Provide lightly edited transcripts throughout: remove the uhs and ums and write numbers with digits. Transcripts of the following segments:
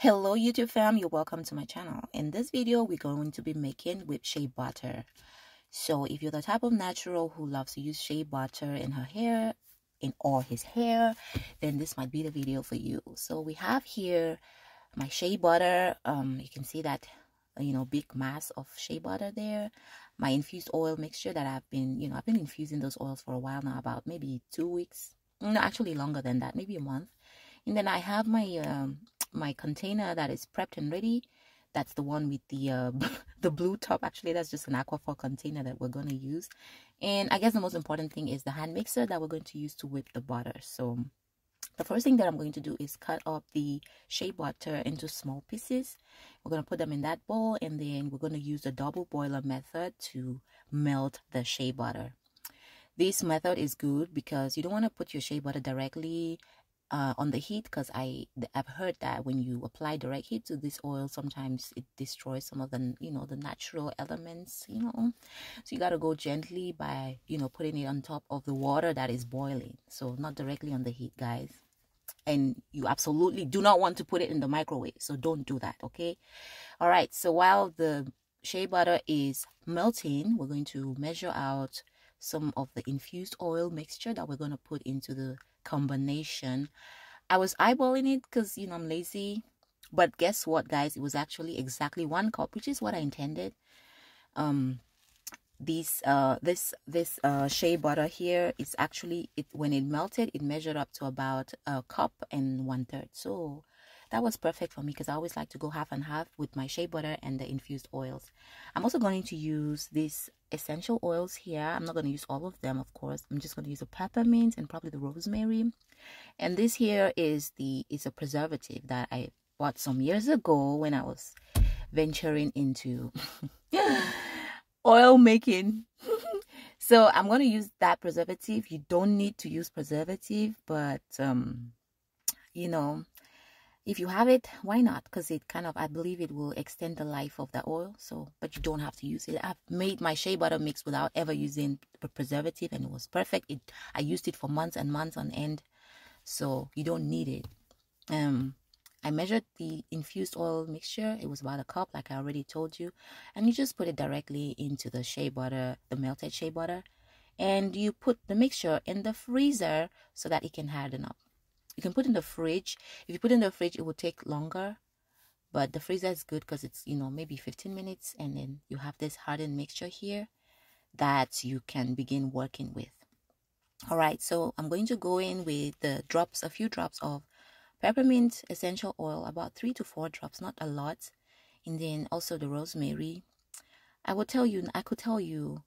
Hello YouTube fam, you're welcome to my channel. In this video we're going to be making whipped shea butter. So if you're the type of natural who loves to use shea butter in her hair or his hair, then this might be the video for you. So we have here my shea butter. You can see that big mass of shea butter there. My infused oil mixture that I've been infusing those oils for a while now, about maybe 2 weeks. No, actually longer than that, maybe a month. And then I have my my container that is prepped and ready. That's the one with the the blue top. Actually, that's just an aquaphor container that we're going to use. And I guess the most important thing is the hand mixer that we're going to use to whip the butter. So the first thing that I'm going to do is cut up the shea butter into small pieces. We're going to put them in that bowl, and then we're going to use the double boiler method to melt the shea butter. This method is good because you don't want to put your shea butter directly on the heat, because I've heard that when you apply direct heat to this oil, sometimes it destroys some of the the natural elements. So you got to go gently by putting it on top of the water that is boiling, so not directly on the heat, guys. And you absolutely do not want to put it in the microwave, so don't do that. Okay. All right, so while the shea butter is melting, we're going to measure out some of the infused oil mixture that we're going to put into the combination. I was eyeballing it because I'm lazy, but guess what, guys? It was actually exactly 1 cup, which is what I intended. This shea butter here is actually, when it melted, it measured up to about 1 cup and 1/3. So that was perfect for me, because I always like to go half and half with my shea butter and the infused oils. I'm also going to use these essential oils here. I'm not going to use all of them, of course. I'm just going to use the peppermint and probably the rosemary. And this here is a preservative that I bought some years ago when I was venturing into oil making. So I'm going to use that preservative. You don't need to use preservative, but if you have it, why not? Because it I believe it will extend the life of the oil. So, but you don't have to use it. I've made my shea butter mix without ever using the preservative, and it was perfect. I used it for months and months on end. So you don't need it. I measured the infused oil mixture. It was about 1 cup, like I already told you. And you just put it directly into the shea butter, the melted shea butter. And you put the mixture in the freezer so that it can harden up. You can put in the fridge. If you put in the fridge, it will take longer. But the freezer is good because it's, maybe 15 minutes. And then you have this hardened mixture here that you can begin working with. All right, so I'm going to go in with a few drops of peppermint essential oil, about 3 to 4 drops, not a lot. And then also the rosemary. I could tell you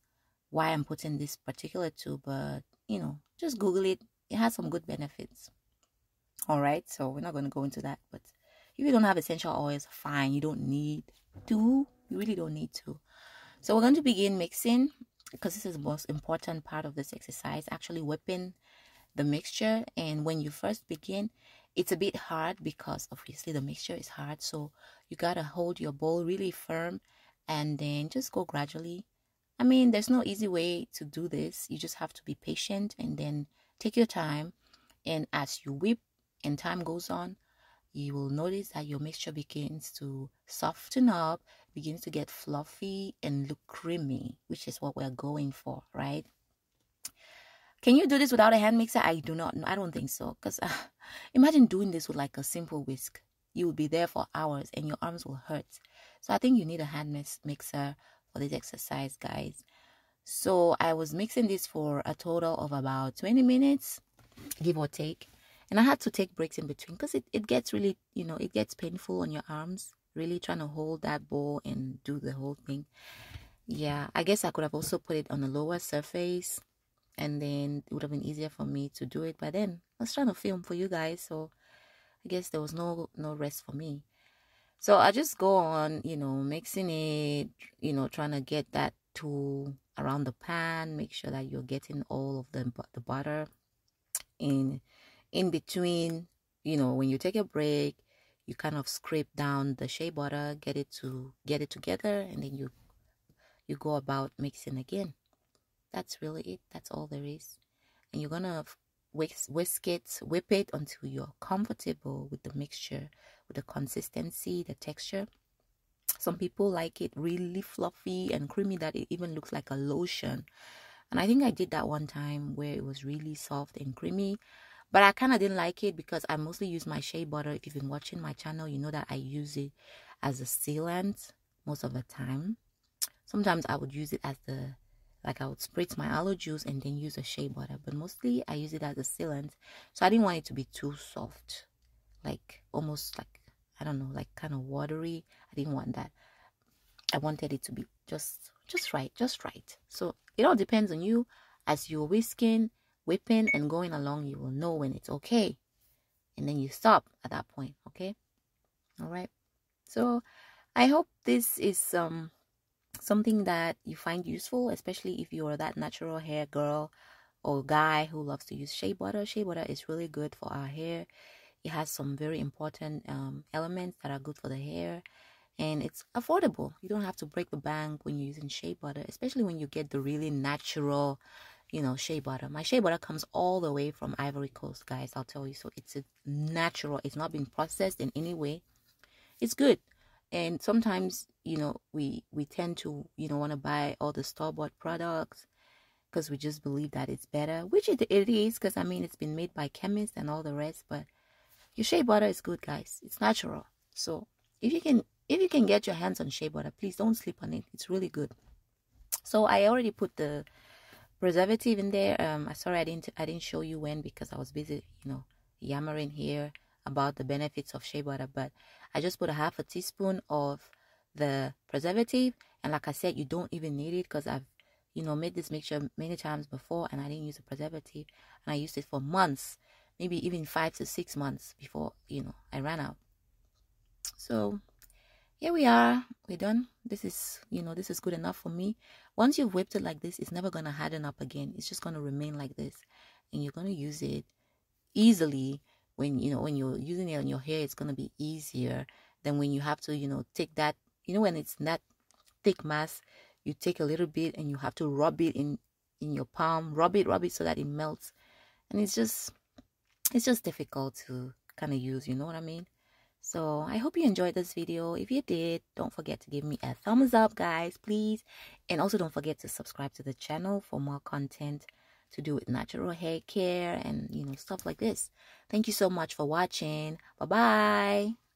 why I'm putting this particular two, but just Google it. It has some good benefits. All right, so we're not going to go into that. But if you don't have essential oils, fine. You don't need to. You really don't need to. So we're going to begin mixing, because this is the most important part of this exercise, actually whipping the mixture. And when you first begin, it's a bit hard because obviously the mixture is hard. So you got to hold your bowl really firm and then just go gradually. I mean, there's no easy way to do this. You just have to be patient and then take your time. And as you whip and time goes on, you will notice that your mixture begins to soften up, begins to get fluffy and look creamy, which is what we're going for, right? Can you do this without a hand mixer? I don't think so, because imagine doing this with like a simple whisk. You will be there for hours and your arms will hurt. So I think you need a hand mixer for this exercise, guys. So I was mixing this for a total of about 20 minutes, give or take. And I had to take breaks in between because it gets really, it gets painful on your arms, really trying to hold that bowl and do the whole thing. Yeah, I guess I could have also put it on a lower surface, and then it would have been easier for me to do it. But then I was trying to film for you guys, so I guess there was no rest for me. So I just go on, mixing it, trying to get that tool around the pan, make sure that you're getting all of the butter in between. When you take a break, you kind of scrape down the shea butter, get it together, and then you go about mixing again. That's really it. That's all there is. And you're gonna whisk it, whip it until you're comfortable with the mixture, with the consistency, the texture. Some people like it really fluffy and creamy that it even looks like a lotion. And I think I did that one time where it was really soft and creamy. But I kind of didn't like it because I mostly use my shea butter. If you've been watching my channel, you know that I use it as a sealant most of the time. Sometimes I would use it as I would spritz my aloe juice and then use a shea butter. But mostly I use it as a sealant. So I didn't want it to be too soft. Like almost like, I don't know, like kind of watery. I didn't want that. I wanted it to be just right. So it all depends on you. As you're whisking, whipping, and going along, you will know when it's okay. And then you stop at that point, okay? All right. So I hope this is something that you find useful, especially if you're that natural hair girl or guy who loves to use shea butter. Shea butter is really good for our hair. It has some very important elements that are good for the hair, and it's affordable. You don't have to break the bank when you're using shea butter, especially when you get the really natural, you know, shea butter. My shea butter comes all the way from Ivory Coast, guys, I'll tell you. So it's a natural. It's not been processed in any way. It's good. And sometimes, you know, we tend to, you know, want to buy all the store-bought products because we just believe that it's better, which it is, because I mean it's been made by chemists and all the rest. But your shea butter is good, guys. It's natural. So if you can get your hands on shea butter, please don't sleep on it. It's really good. So I already put the preservative in there. Sorry I didn't show you when, because I was busy, you know, yammering here about the benefits of shea butter. But I just put a half a teaspoon of the preservative, and like I said, you don't even need it because I've, you know, made this mixture many times before and I didn't use a preservative, and I used it for months, maybe even 5 to 6 months before, you know, I ran out. So here we are, we're done. This is, you know, this is good enough for me. Once you've whipped it like this, it's never going to harden up again. It's just going to remain like this, and you're going to use it easily. When, you know, when you're using it on your hair, it's going to be easier than when you have to, you know, take that, you know, when it's that thick mass, you take a little bit and you have to rub it in your palm, rub it so that it melts. And it's just difficult to kind of use, you know what I mean? So I hope you enjoyed this video. If you did, don't forget to give me a thumbs up, guys, please. And also don't forget to subscribe to the channel for more content to do with natural hair care and, you know, stuff like this. Thank you so much for watching. Bye-bye.